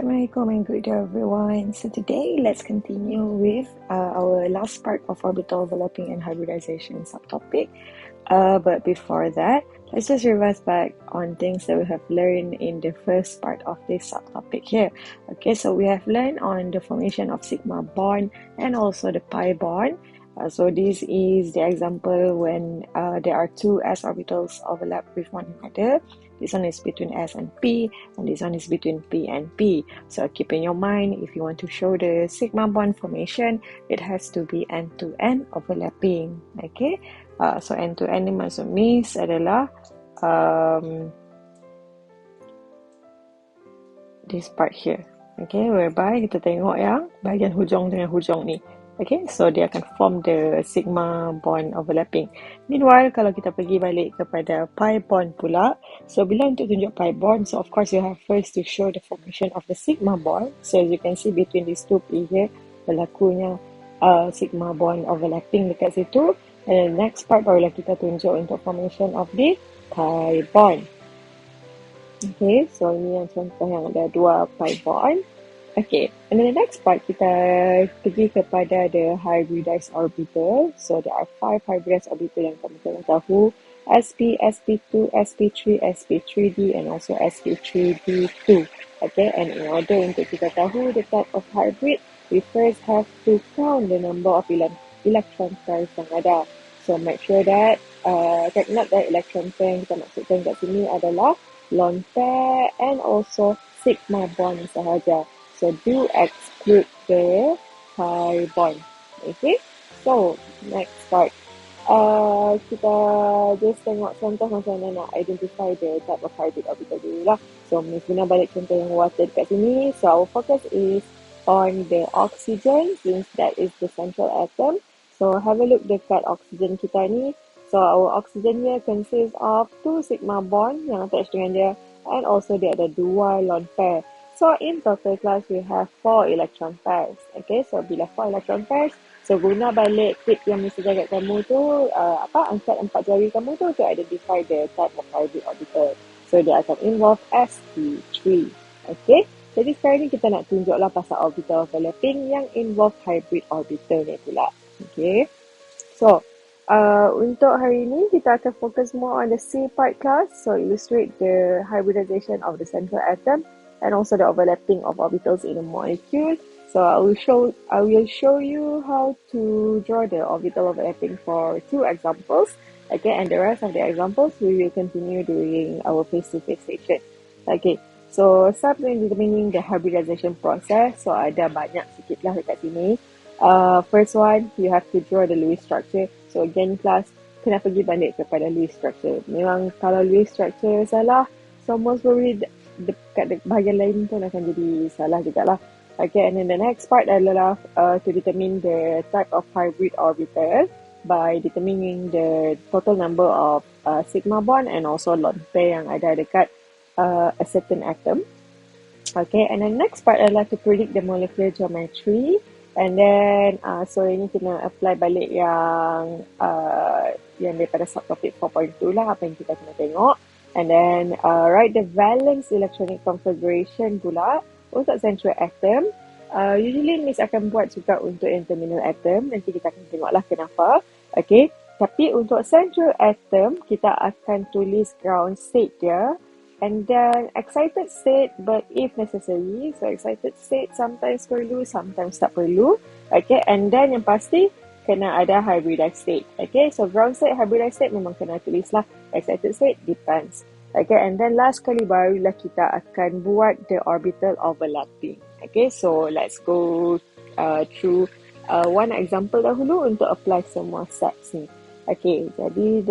Assalamualaikum and good day everyone. So today let's continue with our last part of orbital overlapping and hybridization subtopic. But before that, let's just revise back on things that we have learned in the first part of this subtopic here. Okay, so we have learned on the formation of sigma bond and also the pi bond. So this is the example when there are two s orbitals overlap with one another. This one is between S and P, and this one is between P and P. So keep in your mind, if you want to show the sigma bond formation, it has to be end-to-end overlapping. Okay, so end-to-end ni maksud Miss adalah this part here. Okay, whereby kita tengok yang bahagian hujung dengan hujung ni. Okay, so dia akan form the sigma bond overlapping. Meanwhile, kalau kita pergi balik kepada pi bond pula, so bila untuk tunjuk pi bond, so of course you have first to show the formation of the sigma bond. So as you can see between these two P here, berlakunya sigma bond overlapping dekat situ. And the next part barulah kita tunjuk untuk formation of the pi bond. Okay, so ini yang contoh yang ada dua pi bond. Okay, and then the next part kita pergi kepada the hybridized orbital. So there are 5 hybridized orbital yang kamu tahu. SP, SP2, SP3, SP3D and also SP3D2. Okay, and in order untuk kita tahu the type of hybrid, we first have to count the number of electron pairs yang ada. So make sure that, take note that electron pair yang kita maksudkan kat sini adalah lone pair and also sigma bond sahaja. So do exclude the pi bond. Okay. So next part. Kita just tengok contoh macam mana nak identify the type of hybrid orbital dulu lah. So Miss guna balik contoh yang water dekat sini. So our focus is on the oxygen since that is the central atom. So have a look dekat oxygen kita ni. So our oxygen here consists of 2 sigma bond yang attached dengan dia and also dia ada 2 lone pair. So in total class we have 4 electron pairs. Okay, so bila 4 electron pairs, so guna balik tip yang mesti jaga kamu tu, angkat 4 jari kamu tu to identify the type of hybrid orbital. So dia akan involve sp3. Okay, jadi sekarang ni kita nak tunjuklah pasal orbital overlapping yang involve hybrid orbital ni pula. Okay, so untuk hari ini kita akan fokus more on the C part class. So illustrate the hybridization of the central atom and also the overlapping of orbitals in a molecule. So I will show you how to draw the orbital overlapping for 2 examples. Okay, and the rest of the examples we will continue during our face-to-face session. Okay, so start with determining the hybridization process. So ada banyak sikit lah dekat sini. First one, you have to draw the Lewis structure. So again class, kena pergi balik kepada Lewis structure. Memang kalau Lewis structure salah, so most probably dekat bahagian lain pun akan jadi salah jugalah. Okay, and then the next part adalah to determine the type of hybrid orbital by determining the total number of sigma bond and also lone pair yang ada dekat a certain atom. Okay, and then next part adalah to predict the molecular geometry. And then so ini kena apply balik yang daripada subtopic 4.2 lah, apa yang kita kena tengok. And then write the valence electronic configuration pula untuk central atom. Usually Miss akan buat juga untuk yang terminal atom. Nanti kita akan tengoklah kenapa. Okay. Tapi untuk central atom, kita akan tulis ground state dia. And then excited state, but if necessary. So excited state sometimes perlu, sometimes tak perlu. Okay. And then yang pasti, kena ada hybridized state. Okay, so ground state, hybridized state memang kena tulis lah. Excited state, depends. Okay, and then last kali barulah kita akan buat the orbital overlapping. Okay, so let's go through one example dahulu untuk apply semua steps ni. Okay, jadi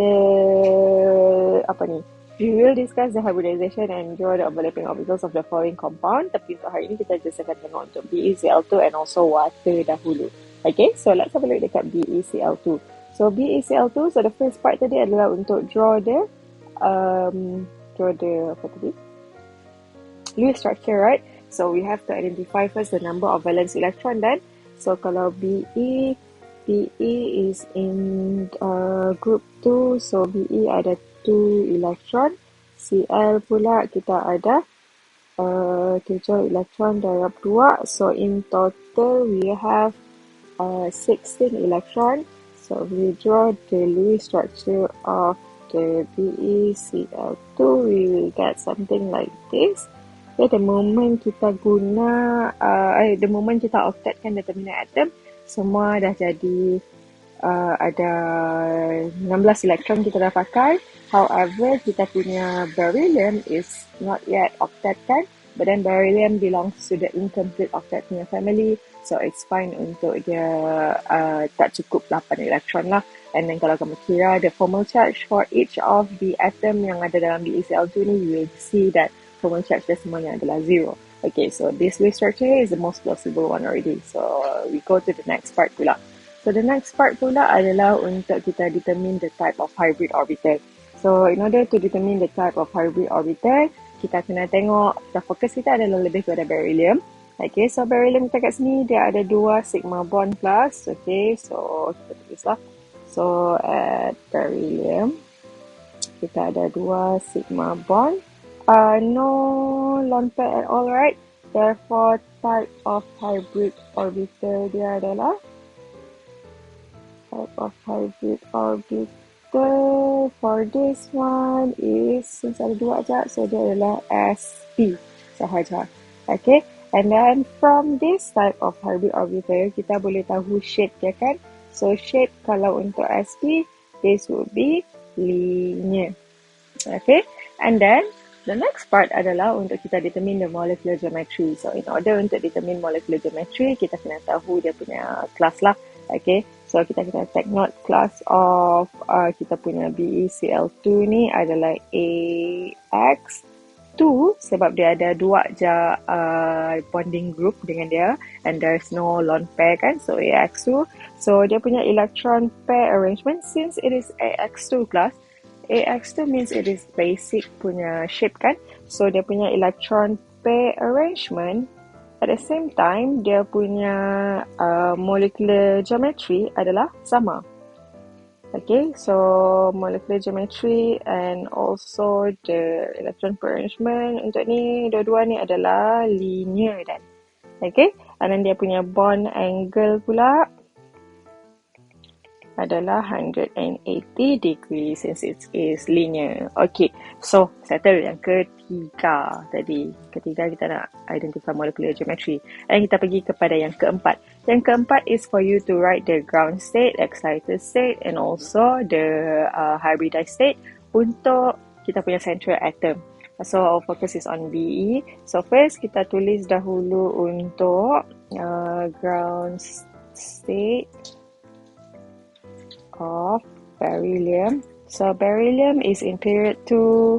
we will discuss the hybridization and draw the overlapping orbitals of the following compound. Tapi untuk hari ini kita just akan tengok untuk BeCl2 and also water dahulu. Okay, so let's have a look dekat BeCl2. So BeCl2, so the first part tadi adalah untuk draw the Lewis structure, right? So we have to identify first the number of valence electron then. So kalau Be is in group 2, so Be ada 2 electron. Cl pula kita ada 7 elektron darab 2. So in total we have 16 electron. So we draw the Lewis structure of the BeCl2, we will get something like this. Okay, the moment kita the moment kita octetkan the terminal atom, semua dah jadi ada 16 elektron kita dah pakai. However, kita punya beryllium is not yet octet kan, but then beryllium belongs to the incomplete octet punya family, so it's fine untuk dia tak cukup 8 elektron lah. And then kalau kamu kira the formal charge for each of the atom yang ada dalam BeCl2 ni, you will see that formal charge dia semuanya adalah 0. Okay, so this Lewis structure is the most plausible one already. So we go to the next part pula. So the next part pula adalah untuk kita determine the type of hybrid orbital. So in order to determine the type of hybrid orbital, kita kena tengok, fokus kita adalah lebih kepada beryllium. Okay, so beryllium kita kat sini, dia ada 2 sigma bond plus. Okay, so kita tulislah. So at beryllium, kita ada 2 sigma bond. No lone pair at all, right? Therefore, type of hybrid orbital dia adalah for this one is, since ada 2 aja, so dia adalah SP sahaja. Okay, and then from this type of hybrid orbital, kita boleh tahu shape dia kan. So shape kalau untuk SP, this would be linear. Okay, and then the next part adalah untuk kita determine the molecular geometry. So in order untuk determine molecular geometry, kita kena tahu dia punya kelas lah. Okay, so kita kena take note class of kita punya BeCl2 ni adalah AX2, sebab dia ada 2 je bonding group dengan dia, and there's no lone pair kan, so AX2. So dia punya electron pair arrangement, since it is AX2 class, AX2 means it is basic punya shape kan, so dia punya electron pair arrangement at the same time dia punya molecular geometry adalah sama. Okay, so molecular geometry and also the electron pair arrangement untuk ni, dua-dua ni adalah linear dan. Okay, and then dia punya bond angle pula adalah 180 degree since it is linear. Okay, so settle yang ketiga tadi. Ketiga kita nak identify molecular geometry. Dan kita pergi kepada yang keempat. Yang keempat is for you to write the ground state, excited state and also the hybridized state untuk kita punya central atom. So our focus is on Be. So first kita tulis dahulu untuk ground state of beryllium. So beryllium is in period 2,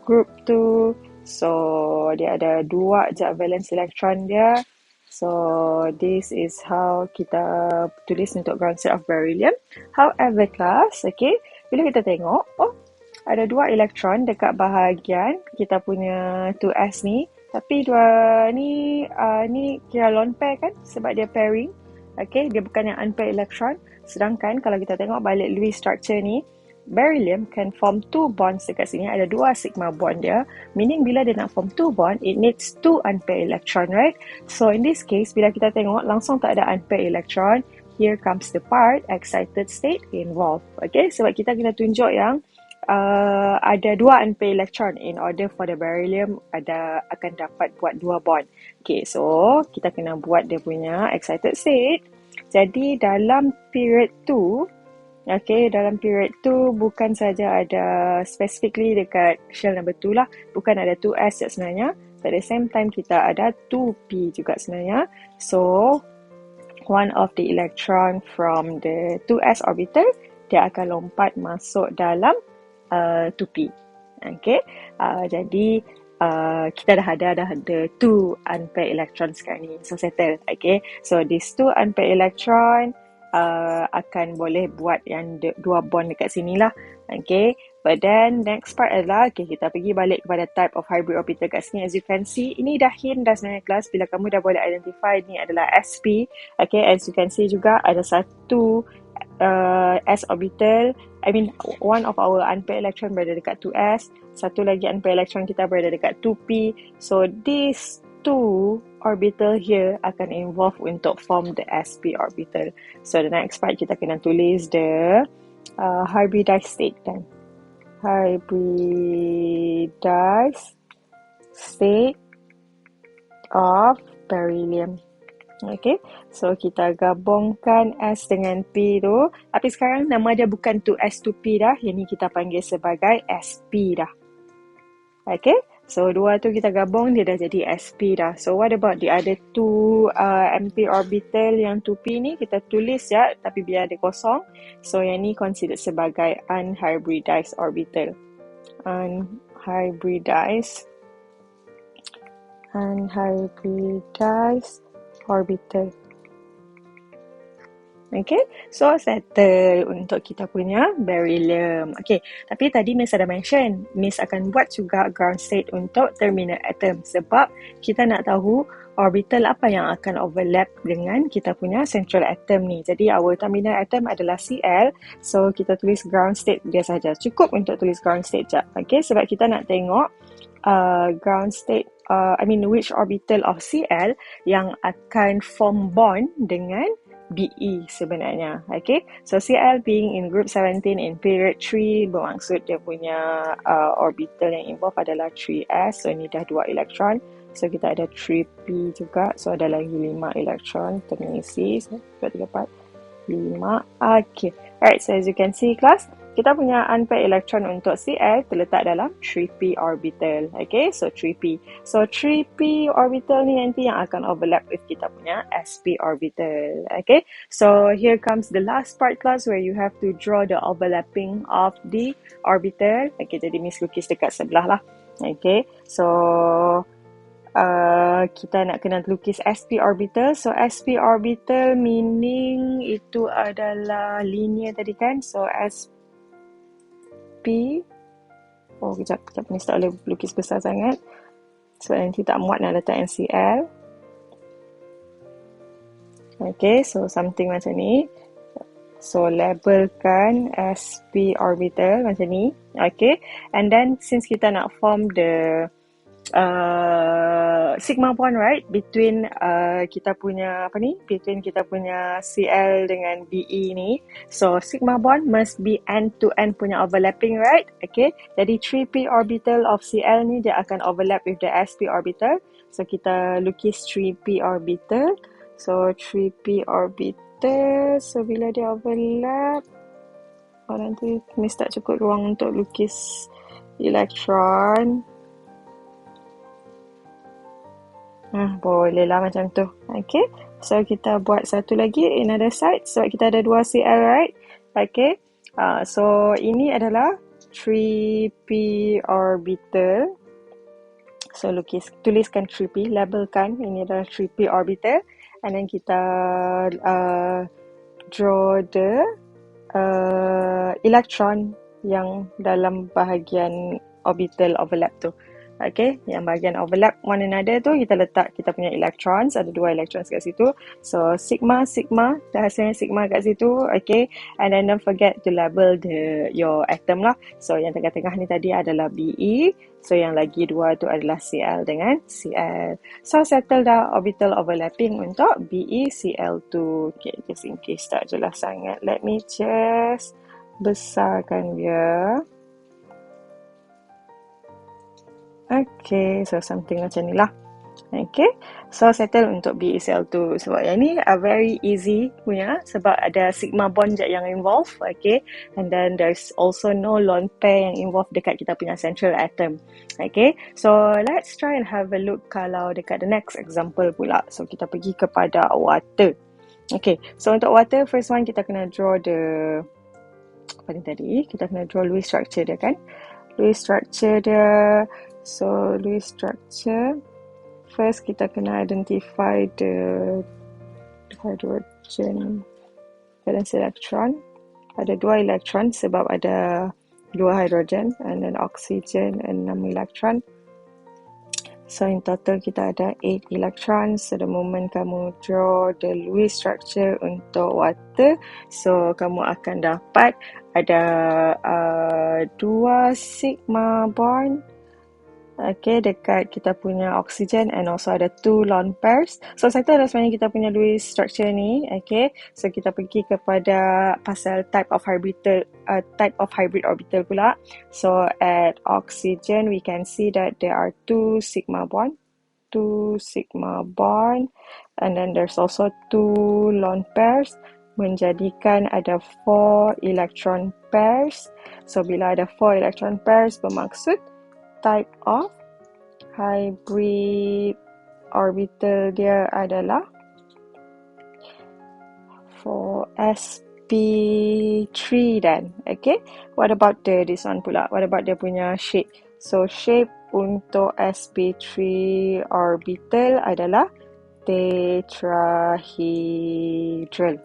group 2. So dia ada 2 je valence electron dia. So this is how kita tulis untuk ground state of beryllium. However class, okay, bila kita tengok, ada 2 elektron dekat bahagian kita punya 2s ni, tapi 2 ni kira lone pair kan, sebab dia pairing. Okay, dia bukan yang unpaired electron. Sedangkan kalau kita tengok balik Lewis structure ni, beryllium can form 2 bonds dekat sini. Ada 2 sigma bond dia. Meaning bila dia nak form 2 bond, it needs 2 unpaired electron, right? So in this case, bila kita tengok langsung tak ada unpaired electron, here comes the part excited state involved. Okay, sebab kita kena tunjuk yang ada 2 unpaired electron in order for the beryllium akan dapat buat 2 bond. Okay, so kita kena buat dia punya excited state. Jadi dalam period 2, okay, dalam period 2 bukan saja ada specifically dekat shell number 2 lah, bukan ada 2s sebenarnya. At the same time kita ada 2p juga sebenarnya. So one of the electron from the 2s orbital, dia akan lompat masuk dalam 2p. Okay, jadi kita dah ada 2 unpaired electron sekarang ni. So settle. Okay, so these 2 unpaired electron akan boleh buat yang 2 bond dekat sini lah. Okay, but then next part adalah, okay, kita pergi balik kepada type of hybrid orbital kat sini. As you can see, ini dah hint dah sebenarnya kelas bila kamu dah boleh identify ni adalah SP. Okay, as you can see juga ada satu S orbital, one of our unpaired electron berada dekat 2s, satu lagi unpaired electron kita berada dekat 2p. So these two orbital here akan involve untuk form the sp orbital. So the next part kita kena tulis the hybridized state dan hybridized state of beryllium. Okay, so kita gabungkan S dengan P tu. Tapi sekarang nama dia bukan 2S2P dah. Yang ni kita panggil sebagai SP dah. Okay, so dua tu kita gabung, dia dah jadi SP dah. So what about the other two MP orbital yang 2P ni? Kita tulis ya, tapi biar dia kosong. So yang ni considered sebagai unhybridized orbital. Unhybridized orbital. Okay, so settle untuk kita punya beryllium. Okay, tapi tadi Miss ada mention, Miss akan buat juga ground state untuk terminal atom sebab kita nak tahu orbital apa yang akan overlap dengan kita punya central atom ni. Jadi our terminal atom adalah Cl, so kita tulis ground state dia saja. Cukup untuk tulis ground state je. Okay, sebab kita nak tengok ground state, which orbital of Cl yang akan form bond dengan Be sebenarnya. Okay, so Cl being in group 17 in period 3 bermaksud dia punya orbital yang involve adalah 3s. So ini dah 2 elektron. So kita ada 3p juga. So ada lagi 5 elektron terisi. So 2, 3, 4, 5. Okay, alright, so as you can see class, kita punya unpaired electron untuk Cl terletak dalam 3p orbital. Okay, so 3p. So 3p orbital ni nanti yang akan overlap with kita punya sp orbital. Okay, so here comes the last part class where you have to draw the overlapping of the orbital. Okay, jadi Miss lukis dekat sebelah lah. Okay, so kita nak kena lukis sp orbital. So sp orbital meaning itu adalah linear tadi kan. So sp, kejap ni tak boleh lukis besar sangat sebab nanti tak muat nak letak NCL. Okay, so something macam ni. So labelkan sp orbital macam ni. Okay, and then since kita nak form the sigma bond, right, between kita punya between kita punya Cl dengan Be ni. So sigma bond must be end to end punya overlapping, right? Okay, jadi 3p orbital of Cl ni dia akan overlap with the sp orbital. So kita lukis 3p orbital. So 3p orbital, so bila dia overlap, nanti Miss tak cukup ruang untuk lukis elektron. Boleh lah macam tu. Okay, so kita buat satu lagi another side sebab kita ada 2 Cl, right? Okay, so ini adalah 3p orbital. So tuliskan 3p, labelkan ini adalah 3p orbital, and then kita draw the electron yang dalam bahagian orbital overlap tu. Okay, yang bahagian overlap one another tu kita letak kita punya electrons, ada 2 electrons kat situ. So sigma, dah hasilnya sigma kat situ. Okay, and then don't forget to label your atom lah. So yang tengah-tengah ni tadi adalah Be. So yang lagi 2 tu adalah Cl dengan Cl. So settle dah orbital overlapping untuk Be Cl2. Okay, just in case tak jelas sangat, let me just besarkan dia. Okay, so something macam ni lah. Okay, so settle untuk BeCl2. Sebab yang ni very easy punya sebab ada sigma bond je yang involve. Okay, and then there's also no lone pair yang involve dekat kita punya central atom. Okay, so let's try and have a look kalau dekat the next example pula. So kita pergi kepada water. Okay, so untuk water, first one kita kena draw the kita kena draw Lewis structure dia kan. Lewis structure dia. So Lewis structure, first kita kena identify the hydrogen valence electron. Ada 2 elektron sebab ada 2 hydrogen, and then oxygen and 6 elektron. So in total kita ada 8 electrons. So the moment kamu draw the Lewis structure untuk water, so kamu akan dapat ada 2 sigma bond, okay, dekat kita punya oxygen, and also ada 2 lone pairs. So satu adalah sebenarnya kita punya Lewis structure ni, okay. So kita pergi kepada pasal type of hybrid orbital pula. So at oxygen we can see that there are 2 sigma bond, and then there's also 2 lone pairs, menjadikan ada 4 electron pairs. So bila ada 4 electron pairs bermaksud type of hybrid orbital dia adalah for sp3 then. Okay, what about this one pula? What about dia punya shape? So shape untuk sp3 orbital adalah tetrahedral.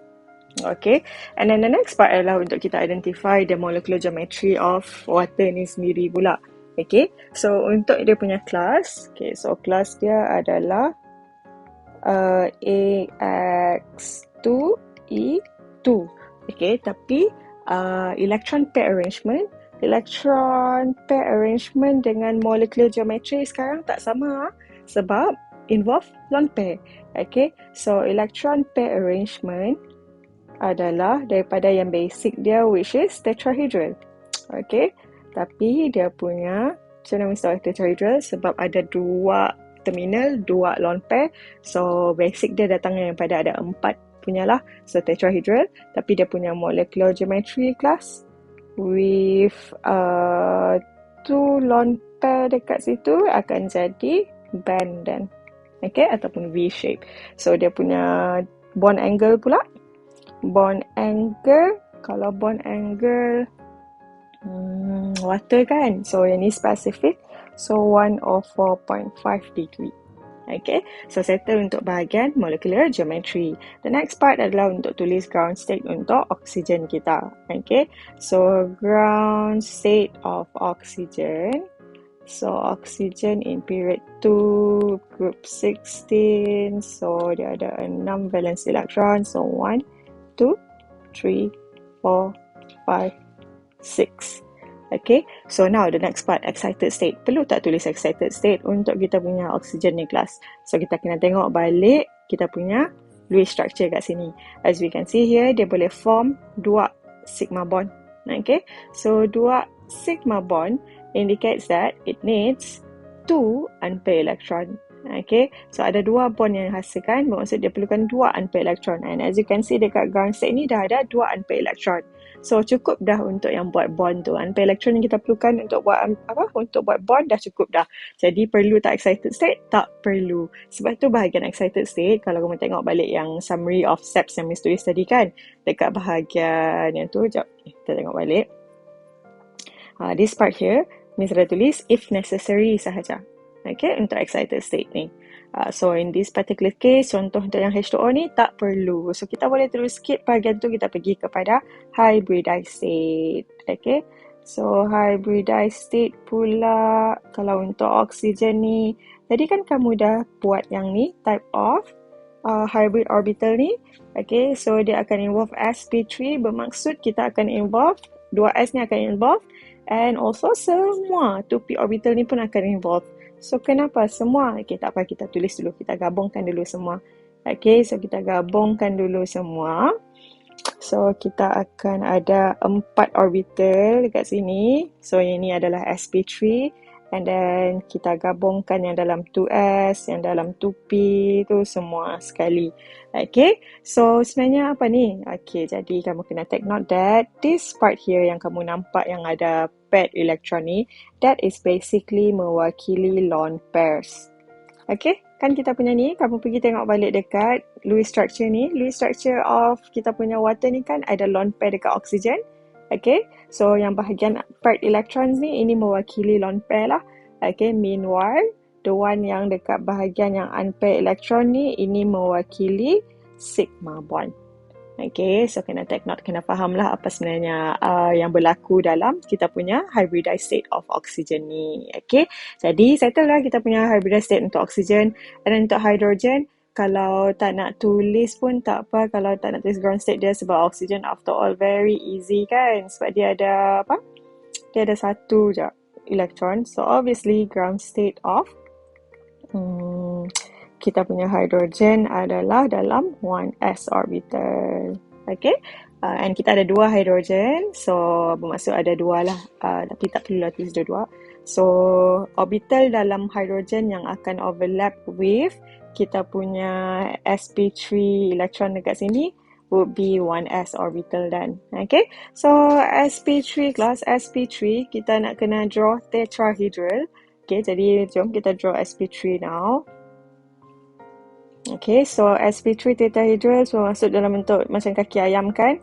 Okay, and then the next part adalah untuk kita identify the molecular geometry of water ni sendiri pula. Okay, so untuk dia punya class, okay, so class dia adalah AX2E2. Okay, tapi electron pair arrangement dengan molecular geometry sekarang tak sama sebab involve lone pair. Okay, so electron pair arrangement adalah daripada yang basic dia, which is tetrahedral. Okay, tapi dia punya, so nama istilah tetrahedral sebab ada 2 terminal, 2 lone pair. So basic dia datangnya daripada ada 4 punya lah, so tetrahedral. Tapi dia punya molecular geometry class with 2 lone pair dekat situ akan jadi band then, okay, ataupun V shape. So dia punya bond angle pula, kalau bond angle water kan, so yang ni specific, so 104.5 degree. Okay, so settle untuk bahagian molecular geometry. The next part adalah untuk tulis ground state untuk oksigen kita. Okay, so ground state of oxygen. So oxygen in period 2, group 16, so dia ada 6 valence electron, so 1, 2, 3, 4, 5, 6. Okay, so now the next part, excited state. Perlu tak tulis excited state untuk kita punya oxygen ni class? So kita kena tengok balik kita punya Lewis structure kat sini. As we can see here, dia boleh form 2 sigma bond. Okay, so 2 sigma bond indicates that it needs 2 unpaired electron. Okay, so ada 2 bond yang hasilkan, bermaksud dia perlukan 2 unpaired electron. And as you can see dekat ground state ni dah ada 2 unpaired electron. So cukup dah untuk yang buat bond tu. Unpaired electron yang kita perlukan untuk buat untuk buat bond dah cukup dah. Jadi perlu tak excited state? Tak perlu. Sebab tu bahagian excited state, kalau kamu tengok balik yang summary of steps yang Miss tulis tadi kan, dekat bahagian yang tu, jap, kita tengok balik. This part here, Miss ada tulis if necessary sahaja. Okay, untuk excited state ni. So in this particular case, contoh untuk yang H2O ni tak perlu. So kita boleh terus skip bahagian tu, kita pergi kepada hybridized state. Okay, so hybridized state pula, kalau untuk oksigen ni, tadi kan kamu dah buat yang ni, type of hybrid orbital ni. Okay, so dia akan involve sp3, bermaksud kita akan involve 2s ni akan involve, and also semua 2p orbital ni pun akan involve. So kenapa semua? Okay, tak apa, kita tulis dulu, kita gabungkan dulu semua. Okay, so kita gabungkan dulu semua. So kita akan ada 4 orbital dekat sini. So yang ni adalah sp3, and then kita gabungkan yang dalam 2s, yang dalam 2p tu semua sekali. Okay, so sebenarnya apa ni? Okay, jadi kamu kena take note that this part here yang kamu nampak yang ada paired electron ni, that is basically mewakili lone pairs. Okay, kan kita punya ni, kamu pergi tengok balik dekat Lewis structure ni. Lewis structure of kita punya water ni kan ada lone pair dekat oxygen. Okay, so yang bahagian paired electrons ni, ini mewakili lone pair lah. Okay, meanwhile, the one yang dekat bahagian yang unpaired electron ni, ini mewakili sigma bond. Okay, so kena take note, kena faham lah apa sebenarnya yang berlaku dalam kita punya hybridized state of oxygen ni. Okay, jadi settle lah kita punya hybridized state untuk oxygen. Dan untuk hydrogen, kalau tak nak tulis pun tak apa, kalau tak nak tulis ground state dia, sebab oxygen after all very easy kan, sebab dia ada apa? Dia ada satu je elektron. So obviously ground state of kita punya hydrogen adalah dalam 1s orbital. Okay, and kita ada dua hydrogen, so bermaksud ada dua lah, tapi tak perlulah tulis dua-dua. So orbital dalam hydrogen yang akan overlap with kita punya sp3 elektron dekat sini would be 1s orbital dan. Okay, so sp3 class, sp3 kita nak kena draw tetrahedral. Okay, jadi jom kita draw sp3 now. Okay, so sp3 tetrahedral, so masuk dalam bentuk macam kaki ayam kan.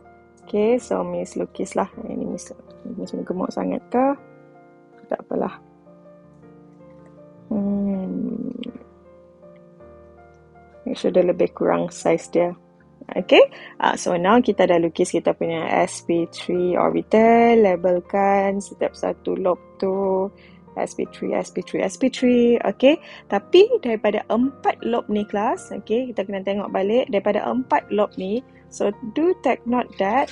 Okay, so Miss lukis lah. Ini Miss macam gemuk sangat ke? Tak apalah. Make sure dia lebih kurang size dia. Okay, so now kita dah lukis kita punya sp3 orbital, labelkan setiap satu lobe tu sp3, sp3, sp3, okay. Tapi daripada 4 lobe ni kelas, okay, kita kena tengok balik daripada 4 lobe ni, so do take note that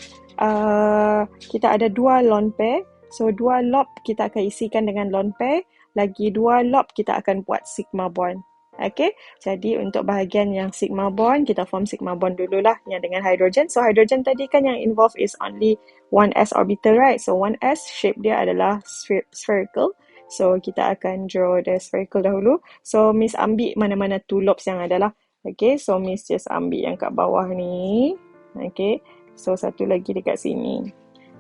kita ada 2 lone pair, so 2 lobe kita akan isikan dengan lone pair, lagi 2 lobe kita akan buat sigma bond. Okay, jadi untuk bahagian yang sigma bond, kita form sigma bond dululah yang dengan hydrogen. So hydrogen tadi kan yang involved is only 1s orbital, right? So 1s shape dia adalah spherical. So kita akan draw the spherical dahulu. So Miss ambil mana-mana 2 lobes yang ada lah. Okay, so Miss just ambil yang kat bawah ni. Okay, so satu lagi dekat sini.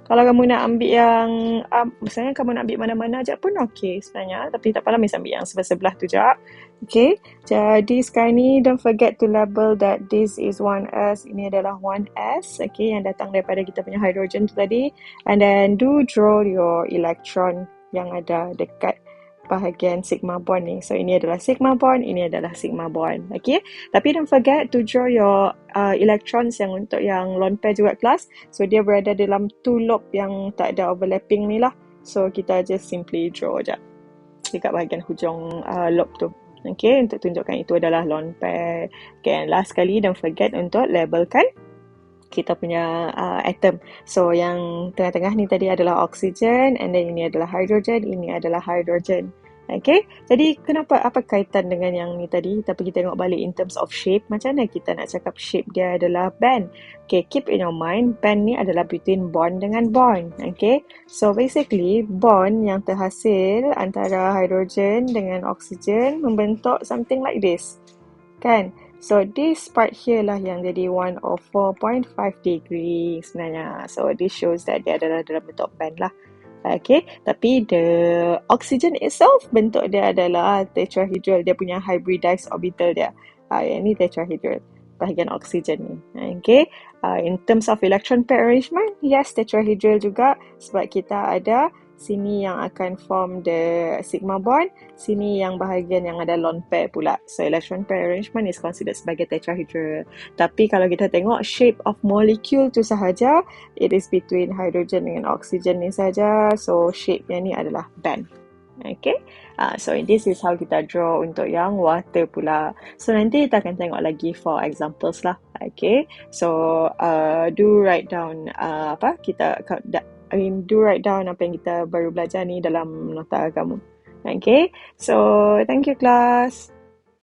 Kalau kamu nak ambil yang misalnya kamu nak ambil mana-mana je pun okay sebenarnya, tapi tak apalah, Miss ambil yang sebelah-sebelah tu je. Okay, jadi sekarang ni don't forget to label that this is 1s, ini adalah 1s, okay, yang datang daripada kita punya hydrogen tu tadi. And then do draw your electron yang ada dekat bahagian sigma bond ni. So ini adalah sigma bond, ini adalah sigma bond. Okay, tapi don't forget to draw your electrons yang untuk yang lone pair juga kelas. So dia berada dalam 2 lobe yang tak ada overlapping ni lah. So kita just simply draw je dekat bahagian hujung lobe tu. Okay, untuk tunjukkan itu adalah lone pair. Okay, and last sekali don't forget untuk labelkan kita punya atom. So yang tengah-tengah ni tadi adalah oxygen, and then ini adalah hydrogen, ini adalah hydrogen. Okay, jadi kenapa, apa kaitan dengan yang ni tadi? Kita pergi tengok balik in terms of shape. Macam mana kita nak cakap shape dia adalah band? Okay, keep in your mind, band ni adalah between bond dengan bond. Okay, so basically bond yang terhasil antara hydrogen dengan oxygen membentuk something like this, kan? So this part here lah yang jadi 104.5 degree sebenarnya. So this shows that dia adalah dalam bentuk band lah. Okay, tapi the oxygen itself bentuk dia adalah tetrahedral, dia punya hybridized orbital dia. Yang ni tetrahedral, bahagian oxygen ni. Okay, in terms of electron pair arrangement, yes, tetrahedral juga, sebab kita ada sini yang akan form the sigma bond, sini yang bahagian yang ada lone pair pula. So electron pair arrangement is considered sebagai tetrahedral. Tapi kalau kita tengok shape of molecule tu sahaja, it is between hydrogen dengan oxygen ni saja. So shape-nya ni adalah band. Okay, so this is how kita draw untuk yang water pula. So nanti kita akan tengok lagi for examples lah. Okay, so do write down do write down apa yang kita baru belajar ni dalam nota kamu. Okay, so thank you class.